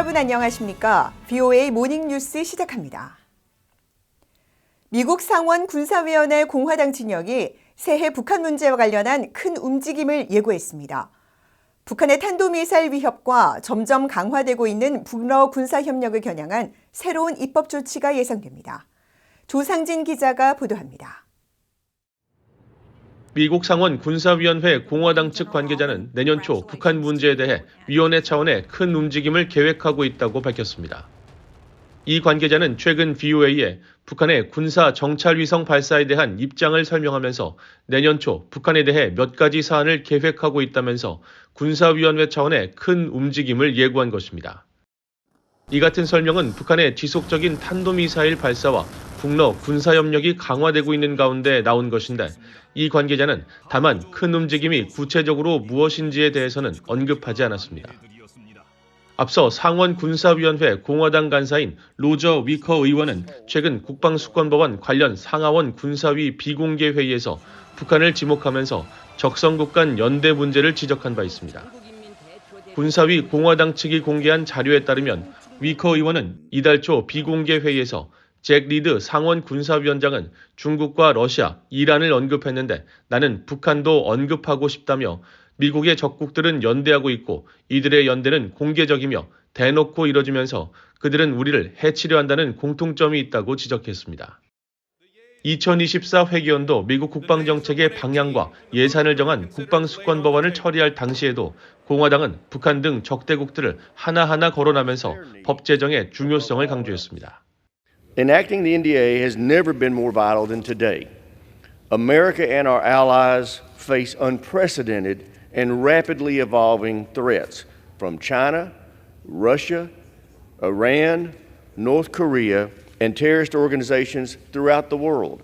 여러분 안녕하십니까? VOA 모닝뉴스 시작합니다. 미국 상원 군사위원회 공화당 진영이 새해 북한 문제와 관련한 큰 움직임을 예고했습니다. 북한의 탄도미사일 위협과 점점 강화되고 있는 북러 군사협력을 겨냥한 새로운 입법 조치가 예상됩니다. 조상진 기자가 보도합니다. 미국 상원 군사위원회 공화당 측 관계자는 내년 초 북한 문제에 대해 위원회 차원의 큰 움직임을 계획하고 있다고 밝혔습니다. 이 관계자는 최근 VOA에 북한의 군사 정찰위성 발사에 대한 입장을 설명하면서 내년 초 북한에 대해 몇 가지 사안을 계획하고 있다면서 군사위원회 차원의 큰 움직임을 예고한 것입니다. 이 같은 설명은 북한의 지속적인 탄도미사일 발사와 북러 군사협력이 강화되고 있는 가운데 나온 것인데 이 관계자는 다만 큰 움직임이 구체적으로 무엇인지에 대해서는 언급하지 않았습니다. 앞서 상원 군사위원회 공화당 간사인 로저 위커 의원은 최근 국방수권법안 관련 상하원 군사위 비공개 회의에서 북한을 지목하면서 적성국 간 연대 문제를 지적한 바 있습니다. 군사위 공화당 측이 공개한 자료에 따르면 위커 의원은 이달 초 비공개 회의에서 잭 리드 상원 군사위원장은 중국과 러시아, 이란을 언급했는데 나는 북한도 언급하고 싶다며 미국의 적국들은 연대하고 있고 이들의 연대는 공개적이며 대놓고 이뤄지면서 그들은 우리를 해치려 한다는 공통점이 있다고 지적했습니다. 2024 회계연도 미국 국방정책의 방향과 예산을 정한 국방수권법안을 처리할 당시에도 공화당은 북한 등 적대국들을 하나하나 거론하면서 법 제정의 중요성을 강조했습니다. Enacting the NDA has never been more vital than today. America and our allies face unprecedented and rapidly evolving threats from China, Russia, Iran, North Korea, and terrorist organizations throughout the world.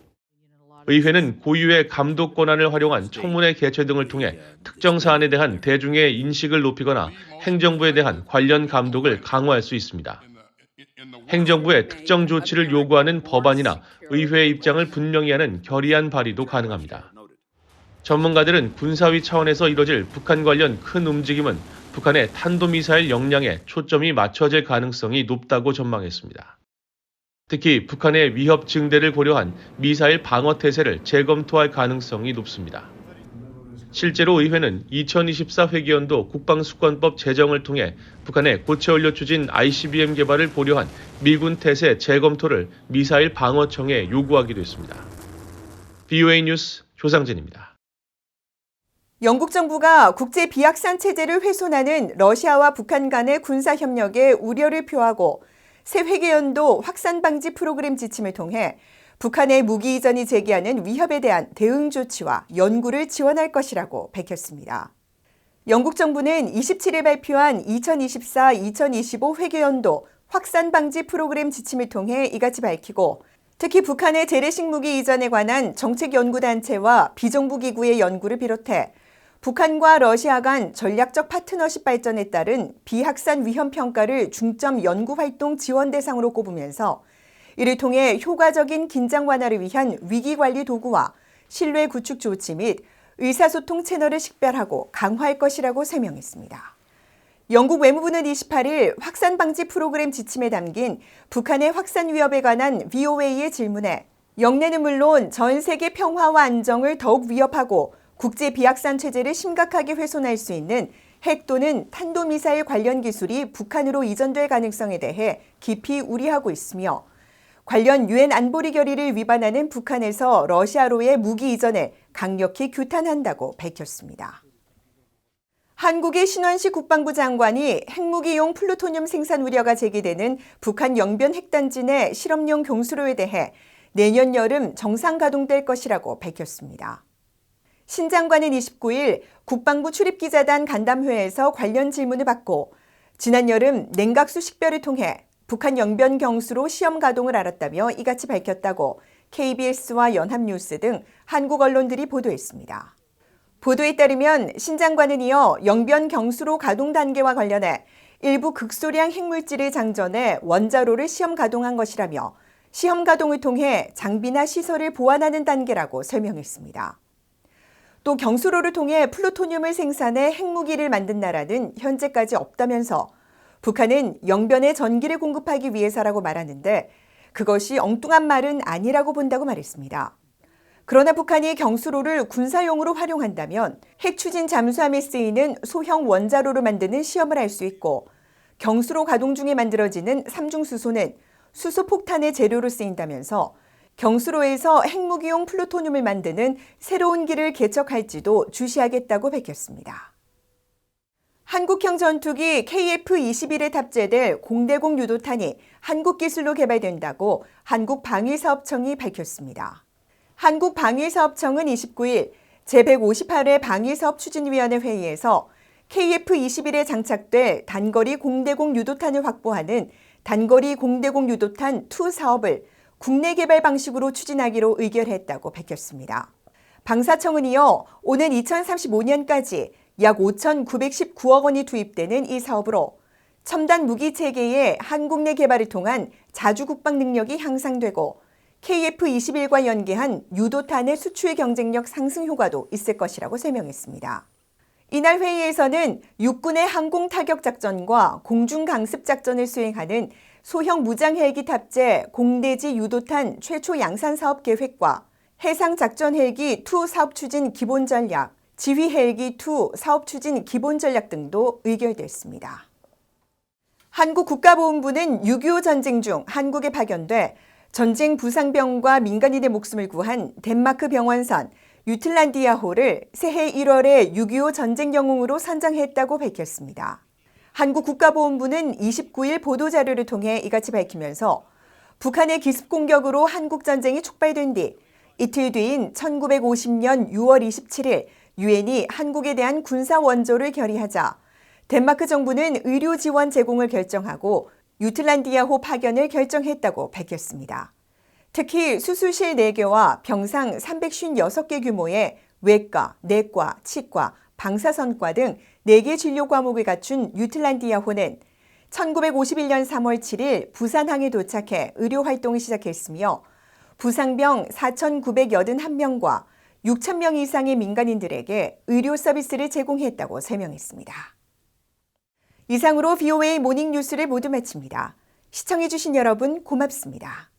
의회는 고유의 감독 권한을 활용한 청문회 개최 등을 통해 특정 사안에 대한 대중의 인식을 높이거나 행정부에 대한 관련 감독을 강화할 수 있습니다. 행정부의 특정 조치를 요구하는 법안이나 의회의 입장을 분명히 하는 결의안 발의도 가능합니다. 전문가들은 군사위 차원에서 이뤄질 북한 관련 큰 움직임은 북한의 탄도미사일 역량에 초점이 맞춰질 가능성이 높다고 전망했습니다. 특히 북한의 위협 증대를 고려한 미사일 방어 태세를 재검토할 가능성이 높습니다. 실제로 의회는 2024 회계연도 국방수권법 제정을 통해 북한의 고체원료 추진 ICBM 개발을 고려한 미군 태세 재검토를 미사일 방어청에 요구하기도 했습니다. VOA 뉴스 조상진입니다. 영국 정부가 국제 비확산 체제를 훼손하는 러시아와 북한 간의 군사 협력에 우려를 표하고 새 회계연도 확산 방지 프로그램 지침을 통해 북한의 무기 이전이 제기하는 위협에 대한 대응 조치와 연구를 지원할 것이라고 밝혔습니다. 영국 정부는 27일 발표한 2024-2025 회계연도 확산 방지 프로그램 지침을 통해 이같이 밝히고 특히 북한의 재래식 무기 이전에 관한 정책연구단체와 비정부기구의 연구를 비롯해 북한과 러시아 간 전략적 파트너십 발전에 따른 비확산 위험 평가를 중점 연구활동 지원 대상으로 꼽으면서 이를 통해 효과적인 긴장 완화를 위한 위기관리 도구와 신뢰 구축 조치 및 의사소통 채널을 식별하고 강화할 것이라고 설명했습니다. 영국 외무부는 28일 확산 방지 프로그램 지침에 담긴 북한의 확산 위협에 관한 VOA의 질문에 영내는 물론 전 세계 평화와 안정을 더욱 위협하고 국제 비확산 체제를 심각하게 훼손할 수 있는 핵 또는 탄도미사일 관련 기술이 북한으로 이전될 가능성에 대해 깊이 우려하고 있으며 관련 유엔 안보리 결의를 위반하는 북한에서 러시아로의 무기 이전에 강력히 규탄한다고 밝혔습니다. 한국의 신원식 국방부 장관이 핵무기용 플루토늄 생산 우려가 제기되는 북한 영변 핵단지 내 실험용 경수로에 대해 내년 여름 정상 가동될 것이라고 밝혔습니다. 신 장관은 29일 국방부 출입기자단 간담회에서 관련 질문을 받고 지난 여름 냉각수 식별을 통해 북한 영변 경수로 시험 가동을 알았다며 이같이 밝혔다고 KBS와 연합뉴스 등 한국 언론들이 보도했습니다. 보도에 따르면 신 장관은 이어 영변 경수로 가동 단계와 관련해 일부 극소량 핵물질을 장전해 원자로를 시험 가동한 것이라며 시험 가동을 통해 장비나 시설을 보완하는 단계라고 설명했습니다. 또 경수로를 통해 플루토늄을 생산해 핵무기를 만든 나라는 현재까지 없다면서 북한은 영변에 전기를 공급하기 위해서라고 말하는데 그것이 엉뚱한 말은 아니라고 본다고 말했습니다. 그러나 북한이 경수로를 군사용으로 활용한다면 핵 추진 잠수함에 쓰이는 소형 원자로를 만드는 시험을 할 수 있고 경수로 가동 중에 만들어지는 삼중수소는 수소폭탄의 재료로 쓰인다면서 경수로에서 핵무기용 플루토늄을 만드는 새로운 길을 개척할지도 주시하겠다고 밝혔습니다. 한국형 전투기 KF-21에 탑재될 공대공 유도탄이 한국 기술로 개발된다고 한국방위사업청이 밝혔습니다. 한국방위사업청은 29일 제158회 방위사업추진위원회 회의에서 KF-21에 장착될 단거리 공대공 유도탄을 확보하는 단거리 공대공 유도탄 2 사업을 국내 개발 방식으로 추진하기로 의결했다고 밝혔습니다. 방사청은 이어 오는 2035년까지 약 5,919억 원이 투입되는 이 사업으로 첨단 무기 체계의 한국 내 개발을 통한 자주 국방 능력이 향상되고 KF-21과 연계한 유도탄의 수출 경쟁력 상승 효과도 있을 것이라고 설명했습니다. 이날 회의에서는 육군의 항공 타격 작전과 공중 강습 작전을 수행하는 소형 무장 헬기 탑재 공대지 유도탄 최초 양산 사업 계획과 해상 작전 헬기 2 사업 추진 기본 전략, 지휘 헬기 2 사업 추진 기본 전략 등도 의결됐습니다. 한국 국가보훈부는 6.25 전쟁 중 한국에 파견돼 전쟁 부상병과 민간인의 목숨을 구한 덴마크 병원선 유틀란디아호를 새해 1월에 6.25 전쟁 영웅으로 선정했다고 밝혔습니다. 한국 국가보훈부는 29일 보도자료를 통해 이같이 밝히면서 북한의 기습 공격으로 한국 전쟁이 촉발된 뒤 이틀 뒤인 1950년 6월 27일 유엔이 한국에 대한 군사 원조를 결의하자 덴마크 정부는 의료 지원 제공을 결정하고 유틀란디아호 파견을 결정했다고 밝혔습니다. 특히 수술실 4개와 병상 356개 규모의 외과, 내과, 치과, 방사선과 등 4개 진료 과목을 갖춘 유틀란디아호는 1951년 3월 7일 부산항에 도착해 의료 활동을 시작했으며 부상병 4,981명과 6,000명 이상의 민간인들에게 의료 서비스를 제공했다고 설명했습니다. 이상으로 VOA 모닝 뉴스를 모두 마칩니다. 시청해주신 여러분 고맙습니다.